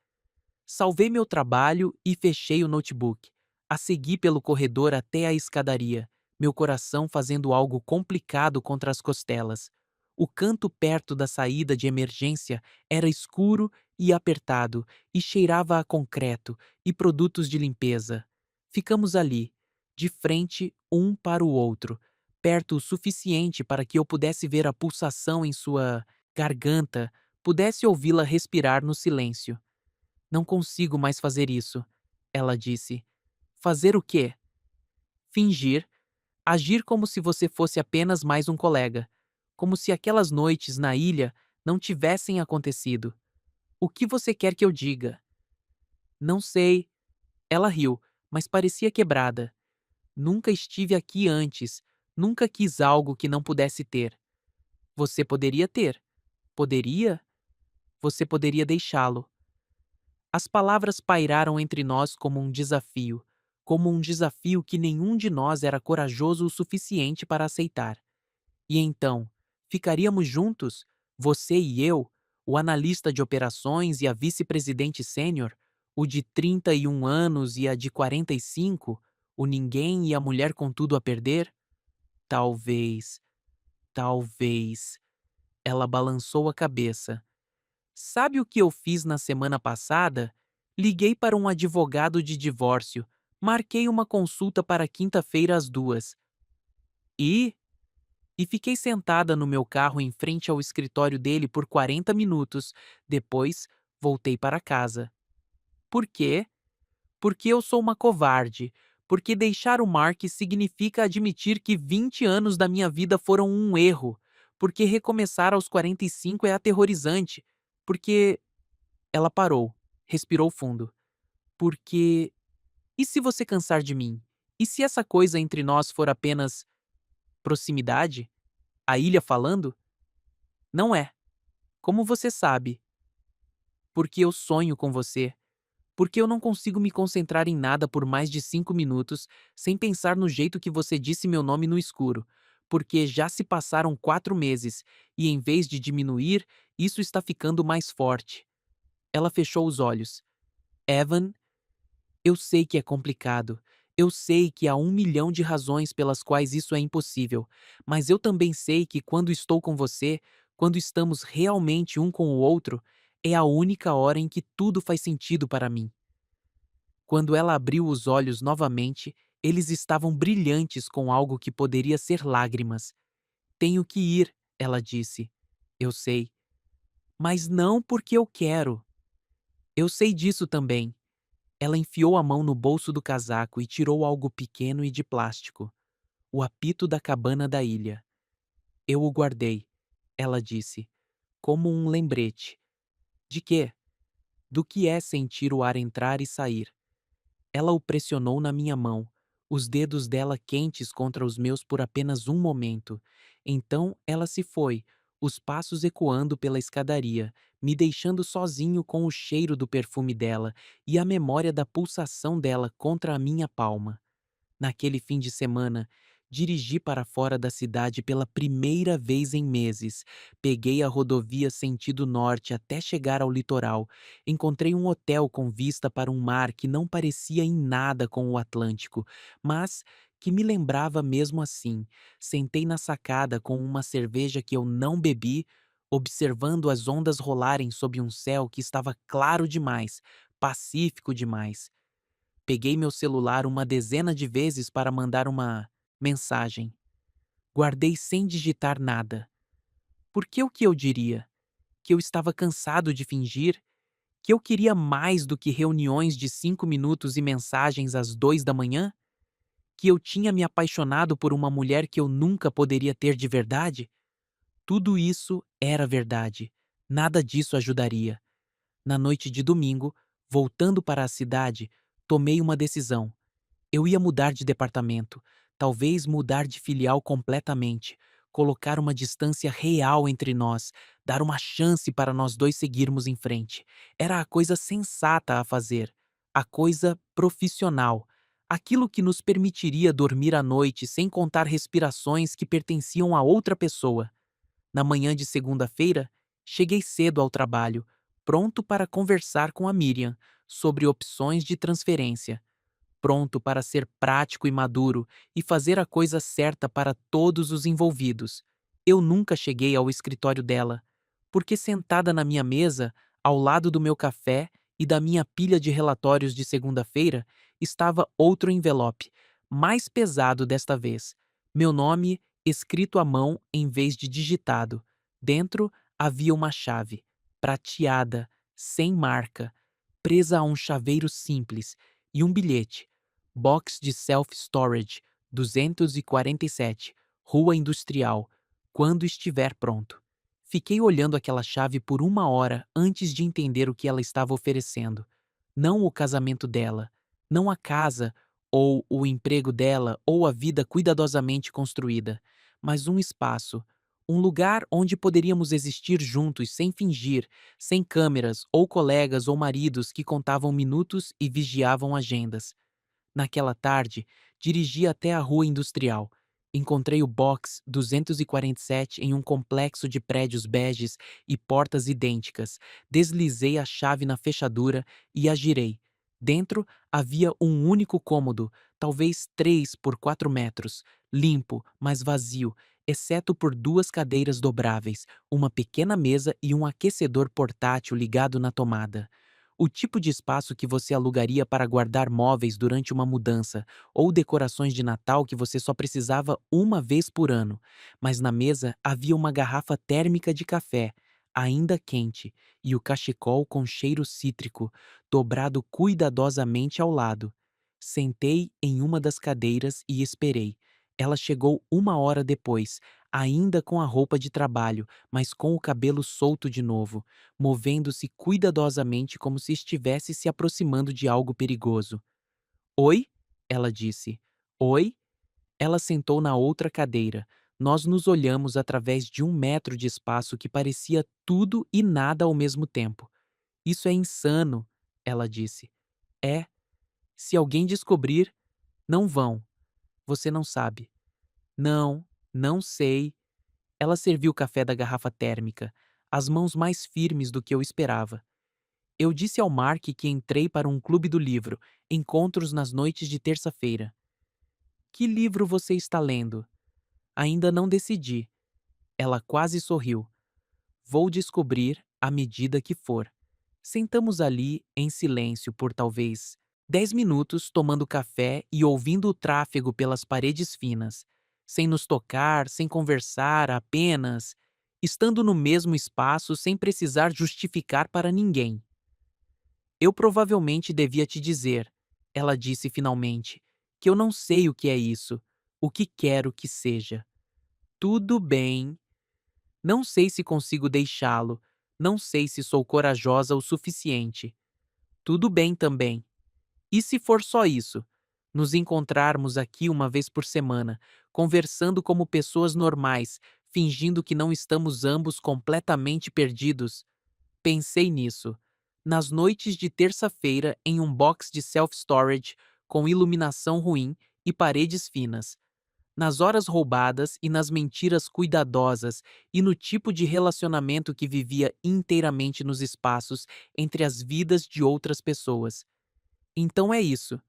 Salvei meu trabalho e fechei o notebook. A segui pelo corredor até a escadaria, meu coração fazendo algo complicado contra as costelas. O canto perto da saída de emergência era escuro e apertado e cheirava a concreto e produtos de limpeza. Ficamos ali, de frente um para o outro, perto o suficiente para que eu pudesse ver a pulsação em sua garganta, pudesse ouvi-la respirar no silêncio. Não consigo mais fazer isso, ela disse. Fazer o quê? Fingir. Agir como se você fosse apenas mais um colega. Como se aquelas noites na ilha não tivessem acontecido. O que você quer que eu diga? Não sei. Ela riu, mas parecia quebrada. Nunca estive aqui antes. Nunca quis algo que não pudesse ter. Você poderia ter. Poderia? Você poderia deixá-lo. As palavras pairaram entre nós como um desafio que nenhum de nós era corajoso o suficiente para aceitar. E então, ficaríamos juntos, você e eu, o analista de operações e a vice-presidente sênior, o de 31 anos e a de 45, o ninguém e a mulher com tudo a perder? Talvez, talvez. Ela balançou a cabeça. Sabe o que eu fiz na semana passada? Liguei para um advogado de divórcio. Marquei uma consulta para quinta-feira às 2. E? E fiquei sentada no meu carro em frente ao escritório dele por 40 minutos. Depois, voltei para casa. Por quê? Porque eu sou uma covarde. Porque deixar o Mark significa admitir que 20 anos da minha vida foram um erro. Porque recomeçar aos 45 é aterrorizante. Porque ela parou, respirou fundo. Porque. E se você cansar de mim? E se essa coisa entre nós for apenas proximidade? A ilha falando? Não é. Como você sabe? Porque eu sonho com você. Porque eu não consigo me concentrar em nada por mais de 5 minutos sem pensar no jeito que você disse meu nome no escuro. Porque já se passaram 4 meses e, em vez de diminuir, isso está ficando mais forte. Ela fechou os olhos. Evan, eu sei que é complicado. Eu sei que há 1 milhão de razões pelas quais isso é impossível. Mas eu também sei que quando estou com você, quando estamos realmente um com o outro, é a única hora em que tudo faz sentido para mim. Quando ela abriu os olhos novamente, eles estavam brilhantes com algo que poderia ser lágrimas. Tenho que ir, ela disse. Eu sei. Mas não porque eu quero. Eu sei disso também. Ela enfiou a mão no bolso do casaco e tirou algo pequeno e de plástico. O apito da cabana da ilha. Eu o guardei, ela disse, como um lembrete. De quê? Do que é sentir o ar entrar e sair. Ela o pressionou na minha mão, os dedos dela quentes contra os meus por apenas um momento. Então ela se foi, os passos ecoando pela escadaria, me deixando sozinho com o cheiro do perfume dela e a memória da pulsação dela contra a minha palma. Naquele fim de semana, dirigi para fora da cidade pela primeira vez em meses. Peguei a rodovia sentido norte até chegar ao litoral. Encontrei um hotel com vista para um mar que não parecia em nada com o Atlântico, mas que me lembrava mesmo assim. Sentei na sacada com uma cerveja que eu não bebi, observando as ondas rolarem sob um céu que estava claro demais, pacífico demais. Peguei meu celular uma dezena de vezes para mandar uma mensagem. Guardei sem digitar nada. Porque o que eu diria? Que eu estava cansado de fingir? Que eu queria mais do que reuniões de 5 minutos e mensagens às 2 da manhã? Que eu tinha me apaixonado por uma mulher que eu nunca poderia ter de verdade? Tudo isso era verdade. Nada disso ajudaria. Na noite de domingo, voltando para a cidade, tomei uma decisão. Eu ia mudar de departamento, talvez mudar de filial completamente, colocar uma distância real entre nós, dar uma chance para nós dois seguirmos em frente. Era a coisa sensata a fazer, a coisa profissional, aquilo que nos permitiria dormir à noite sem contar respirações que pertenciam a outra pessoa. Na manhã de segunda-feira, cheguei cedo ao trabalho, pronto para conversar com a Miriam sobre opções de transferência, pronto para ser prático e maduro e fazer a coisa certa para todos os envolvidos. Eu nunca cheguei ao escritório dela, porque sentada na minha mesa, ao lado do meu café e da minha pilha de relatórios de segunda-feira, estava outro envelope, mais pesado desta vez. Meu nome escrito à mão em vez de digitado. Dentro havia uma chave, prateada, sem marca, presa a um chaveiro simples, e um bilhete. Box de Self-Storage, 247, Rua Industrial, quando estiver pronto. Fiquei olhando aquela chave por 1 hora antes de entender o que ela estava oferecendo. Não o casamento dela, não a casa, ou o emprego dela, ou a vida cuidadosamente construída, mas um espaço, um lugar onde poderíamos existir juntos sem fingir, sem câmeras, ou colegas ou maridos que contavam minutos e vigiavam agendas. Naquela tarde, dirigi até a rua industrial. Encontrei o box 247 em um complexo de prédios beges e portas idênticas. Deslizei a chave na fechadura e a girei. Dentro havia um único cômodo, talvez 3 por 4 metros, limpo, mas vazio, exceto por 2 cadeiras dobráveis, uma pequena mesa e um aquecedor portátil ligado na tomada. O tipo de espaço que você alugaria para guardar móveis durante uma mudança, ou decorações de Natal que você só precisava uma vez por ano. Mas na mesa havia uma garrafa térmica de café, ainda quente, e o cachecol com cheiro cítrico, dobrado cuidadosamente ao lado. Sentei em uma das cadeiras e esperei. Ela chegou 1 hora depois, ainda com a roupa de trabalho, mas com o cabelo solto de novo, movendo-se cuidadosamente como se estivesse se aproximando de algo perigoso. Oi? Ela disse. Oi? Ela sentou na outra cadeira. Nós nos olhamos através de 1 metro de espaço que parecia tudo e nada ao mesmo tempo. Isso é insano, ela disse. É. Se alguém descobrir, não vão. Você não sabe. Não, não sei. Ela serviu o café da garrafa térmica, as mãos mais firmes do que eu esperava. Eu disse ao Mark que entrei para um clube do livro, encontros nas noites de terça-feira. Que livro você está lendo? Ainda não decidi. Ela quase sorriu. Vou descobrir à medida que for. Sentamos ali, em silêncio, por talvez 10 minutos, tomando café e ouvindo o tráfego pelas paredes finas, sem nos tocar, sem conversar, apenas estando no mesmo espaço sem precisar justificar para ninguém. Eu provavelmente devia te dizer, ela disse finalmente, que eu não sei o que é isso, o que quero que seja. Tudo bem. Não sei se consigo deixá-lo, não sei se sou corajosa o suficiente. Tudo bem também. E se for só isso? Nos encontrarmos aqui uma vez por semana, conversando como pessoas normais, fingindo que não estamos ambos completamente perdidos? Pensei nisso. Nas noites de terça-feira, em um box de self-storage, com iluminação ruim e paredes finas. Nas horas roubadas e nas mentiras cuidadosas e no tipo de relacionamento que vivia inteiramente nos espaços entre as vidas de outras pessoas. Então é isso,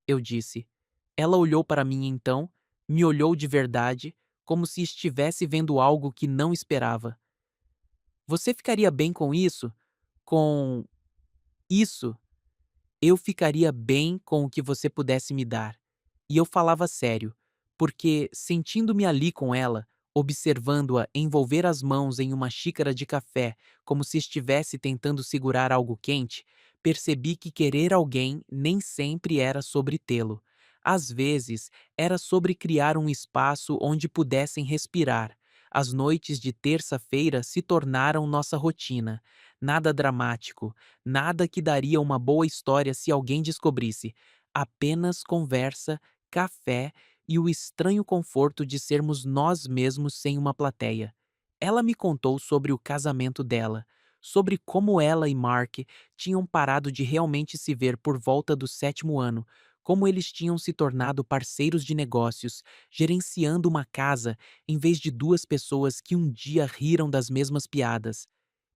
eu disse. Ela olhou para mim então, me olhou de verdade, como se estivesse vendo algo que não esperava. Você ficaria bem com isso? Com isso? Eu ficaria bem com o que você pudesse me dar. E eu falava sério, porque, sentindo-me ali com ela, observando-a envolver as mãos em uma xícara de café como se estivesse tentando segurar algo quente, percebi que querer alguém nem sempre era sobre tê-lo. Às vezes, era sobre criar um espaço onde pudessem respirar. As noites de terça-feira se tornaram nossa rotina. Nada dramático, nada que daria uma boa história se alguém descobrisse. Apenas conversa, café e o estranho conforto de sermos nós mesmos sem uma plateia. Ela me contou sobre o casamento dela, sobre como ela e Mark tinham parado de realmente se ver por volta do 7º ano, como eles tinham se tornado parceiros de negócios, gerenciando uma casa em vez de duas pessoas que um dia riram das mesmas piadas.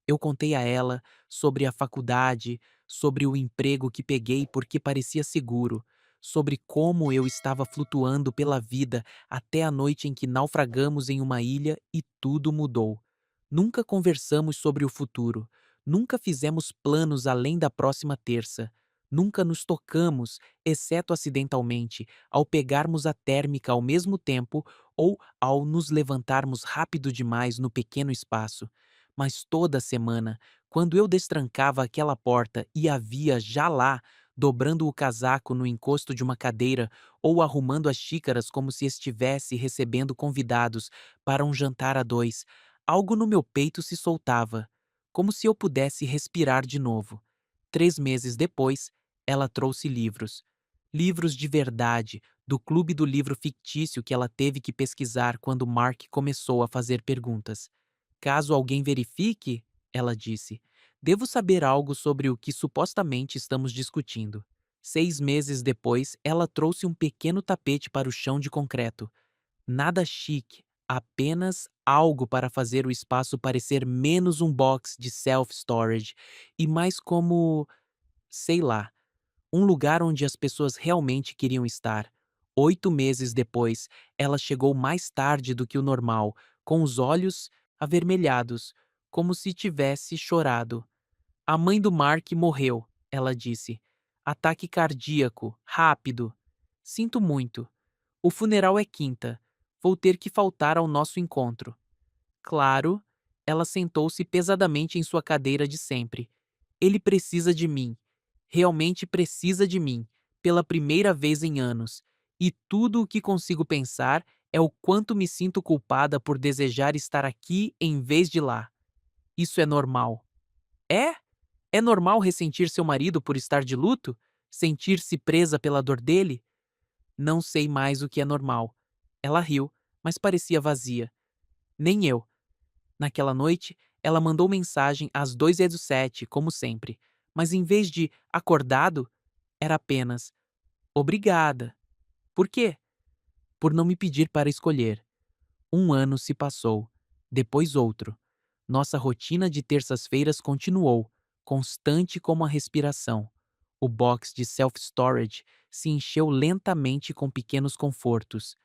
Eu contei a ela sobre a faculdade, sobre o emprego que peguei porque parecia seguro, sobre como eu estava flutuando pela vida até a noite em que naufragamos em uma ilha e tudo mudou. Nunca conversamos sobre o futuro, nunca fizemos planos além da próxima terça. Nunca nos tocamos, exceto acidentalmente, ao pegarmos a térmica ao mesmo tempo ou ao nos levantarmos rápido demais no pequeno espaço. Mas toda semana, quando eu destrancava aquela porta e a via já lá, dobrando o casaco no encosto de uma cadeira ou arrumando as xícaras como se estivesse recebendo convidados para um jantar a dois, algo no meu peito se soltava, como se eu pudesse respirar de novo. 3 meses depois, ela trouxe livros. Livros de verdade, do clube do livro fictício que ela teve que pesquisar quando Mark começou a fazer perguntas. Caso alguém verifique, ela disse, devo saber algo sobre o que supostamente estamos discutindo. 6 meses depois, ela trouxe um pequeno tapete para o chão de concreto. Nada chique, apenas algo para fazer o espaço parecer menos um box de self-storage e mais como, sei lá, um lugar onde as pessoas realmente queriam estar. 8 meses depois, ela chegou mais tarde do que o normal, com os olhos avermelhados, como se tivesse chorado. A mãe do Mark morreu, ela disse. Ataque cardíaco, rápido. Sinto muito. O funeral é quinta. Vou ter que faltar ao nosso encontro. Claro, ela sentou-se pesadamente em sua cadeira de sempre. Ele precisa de mim. Realmente precisa de mim, pela primeira vez em anos. E tudo o que consigo pensar é o quanto me sinto culpada por desejar estar aqui em vez de lá. Isso é normal. É? É normal ressentir seu marido por estar de luto? Sentir-se presa pela dor dele? Não sei mais o que é normal. Ela riu, mas parecia vazia. Nem eu. Naquela noite, ela mandou mensagem às 2h07, como sempre, mas em vez de acordado, era apenas obrigada. Por quê? Por não me pedir para escolher. 1 ano se passou, depois outro. Nossa rotina de terças-feiras continuou, constante como a respiração. O box de self-storage se encheu lentamente com pequenos confortos.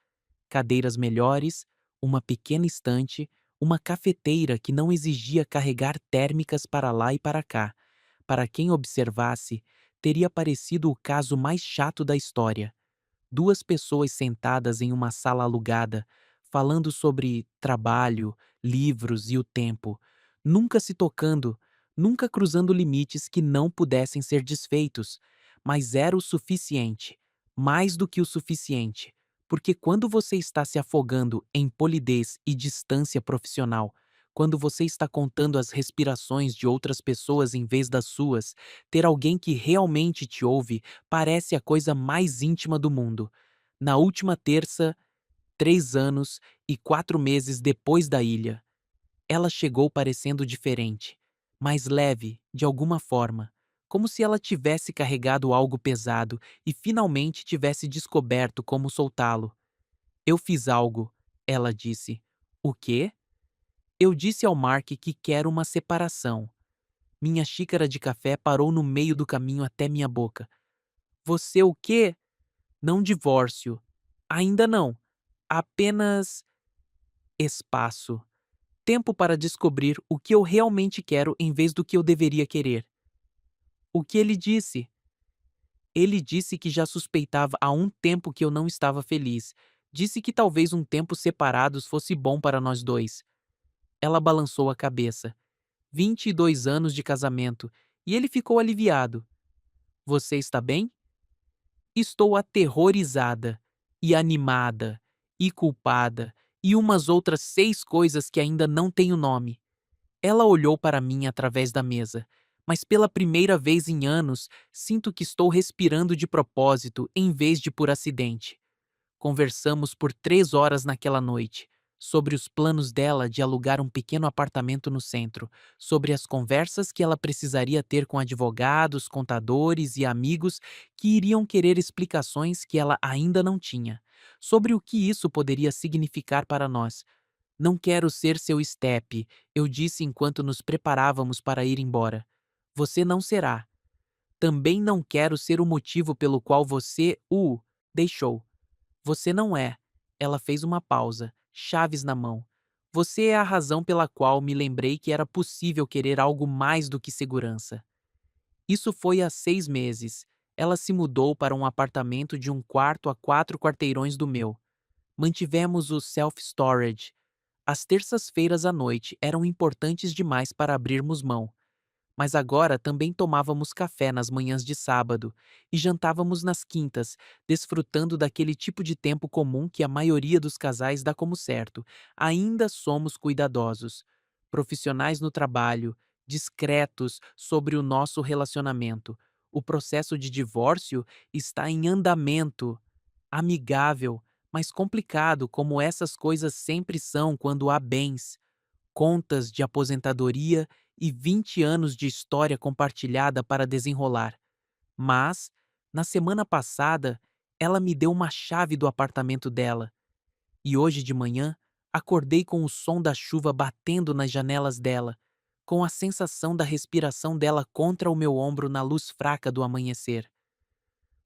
Cadeiras melhores, uma pequena estante, uma cafeteira que não exigia carregar térmicas para lá e para cá. Para quem observasse, teria parecido o caso mais chato da história. Duas pessoas sentadas em uma sala alugada, falando sobre trabalho, livros e o tempo, nunca se tocando, nunca cruzando limites que não pudessem ser desfeitos, mas era o suficiente, mais do que o suficiente, porque quando você está se afogando em polidez e distância profissional, quando você está contando as respirações de outras pessoas em vez das suas, ter alguém que realmente te ouve parece a coisa mais íntima do mundo. Na última terça, 3 anos e 4 meses depois da ilha, ela chegou parecendo diferente, mais leve, de alguma forma, como se ela tivesse carregado algo pesado e finalmente tivesse descoberto como soltá-lo. Eu fiz algo, ela disse. O quê? Eu disse ao Mark que quero uma separação. Minha xícara de café parou no meio do caminho até minha boca. Você o quê? Não divórcio. Ainda não. Apenas espaço. Tempo para descobrir o que eu realmente quero em vez do que eu deveria querer. O que ele disse? Ele disse que já suspeitava há um tempo que eu não estava feliz. Disse que talvez um tempo separados fosse bom para nós dois. Ela balançou a cabeça. 22 anos de casamento, e ele ficou aliviado. Você está bem? Estou aterrorizada, e animada, e culpada, e umas outras 6 coisas que ainda não tenho nome. Ela olhou para mim através da mesa, mas pela primeira vez em anos sinto que estou respirando de propósito em vez de por acidente. Conversamos por 3 horas naquela noite. sobre os planos dela de alugar um pequeno apartamento no centro, sobre as conversas que ela precisaria ter com advogados, contadores e amigos que iriam querer explicações que ela ainda não tinha, sobre o que isso poderia significar para nós. Não quero ser seu estepe, eu disse enquanto nos preparávamos para ir embora. Você não será. Também não quero ser o motivo pelo qual você o deixou. Você não é. Ela fez uma pausa, chaves na mão. Você é a razão pela qual me lembrei que era possível querer algo mais do que segurança. Isso foi há 6 meses. Ela se mudou para um apartamento de 1 quarto a 4 quarteirões do meu. Mantivemos o self-storage. As terças-feiras à noite eram importantes demais para abrirmos mão. Mas agora também tomávamos café nas manhãs de sábado e jantávamos nas quintas, desfrutando daquele tipo de tempo comum que a maioria dos casais dá como certo. Ainda somos cuidadosos, profissionais no trabalho, discretos sobre o nosso relacionamento. O processo de divórcio está em andamento, amigável, mas complicado como essas coisas sempre são quando há bens, contas de aposentadoria e 20 anos de história compartilhada para desenrolar. Mas, na semana passada, ela me deu uma chave do apartamento dela. E hoje de manhã, acordei com o som da chuva batendo nas janelas dela, com a sensação da respiração dela contra o meu ombro na luz fraca do amanhecer.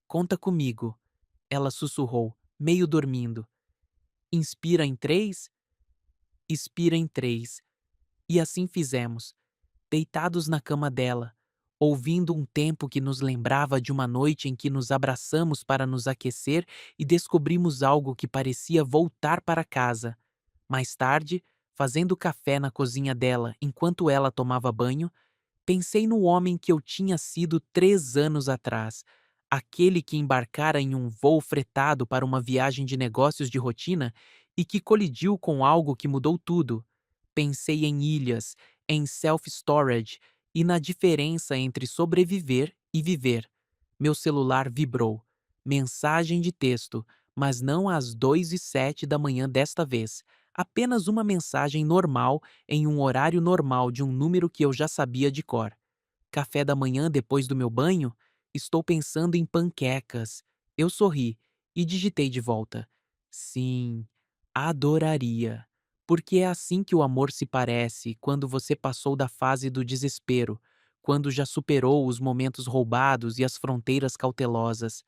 Conta comigo, ela sussurrou, meio dormindo. Inspira em 3, expira em 3. E assim fizemos, deitados na cama dela, ouvindo um tempo que nos lembrava de uma noite em que nos abraçamos para nos aquecer e descobrimos algo que parecia voltar para casa. Mais tarde, fazendo café na cozinha dela enquanto ela tomava banho, pensei no homem que eu tinha sido 3 anos atrás, aquele que embarcara em um voo fretado para uma viagem de negócios de rotina e que colidiu com algo que mudou tudo. Pensei em ilhas, em self-storage e na diferença entre sobreviver e viver. Meu celular vibrou. Mensagem de texto, mas não às 2h07 da manhã desta vez. Apenas uma mensagem normal em um horário normal de um número que eu já sabia de cor. Café da manhã depois do meu banho? Estou pensando em panquecas. Eu sorri e digitei de volta. Sim, adoraria. Porque é assim que o amor se parece quando você passou da fase do desespero, quando já superou os momentos roubados e as fronteiras cautelosas.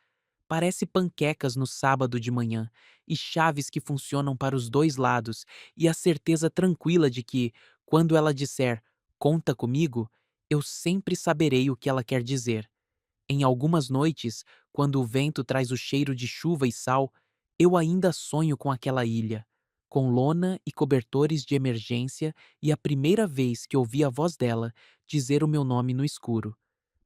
Parece panquecas no sábado de manhã, e chaves que funcionam para os dois lados, e a certeza tranquila de que, quando ela disser conta comigo, eu sempre saberei o que ela quer dizer. Em algumas noites, quando o vento traz o cheiro de chuva e sal, eu ainda sonho com aquela ilha, com lona e cobertores de emergência e a primeira vez que ouvi a voz dela dizer o meu nome no escuro.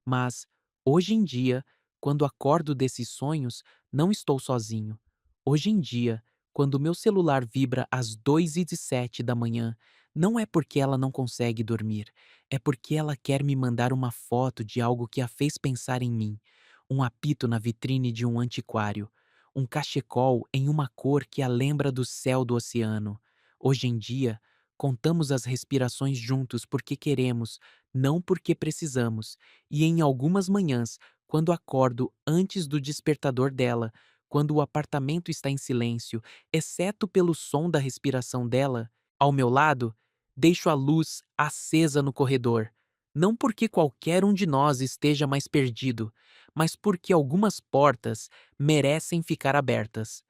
Mas, hoje em dia, quando acordo desses sonhos, não estou sozinho. Hoje em dia, quando meu celular vibra às 2h07 da manhã, não é porque ela não consegue dormir, é porque ela quer me mandar uma foto de algo que a fez pensar em mim. Um apito na vitrine de um antiquário. Um cachecol em uma cor que a lembra do céu do oceano. Hoje em dia, contamos as respirações juntos porque queremos, não porque precisamos. E em algumas manhãs, quando acordo antes do despertador dela, quando o apartamento está em silêncio, exceto pelo som da respiração dela, ao meu lado, deixo a luz acesa no corredor. Não porque qualquer um de nós esteja mais perdido, mas porque algumas portas merecem ficar abertas.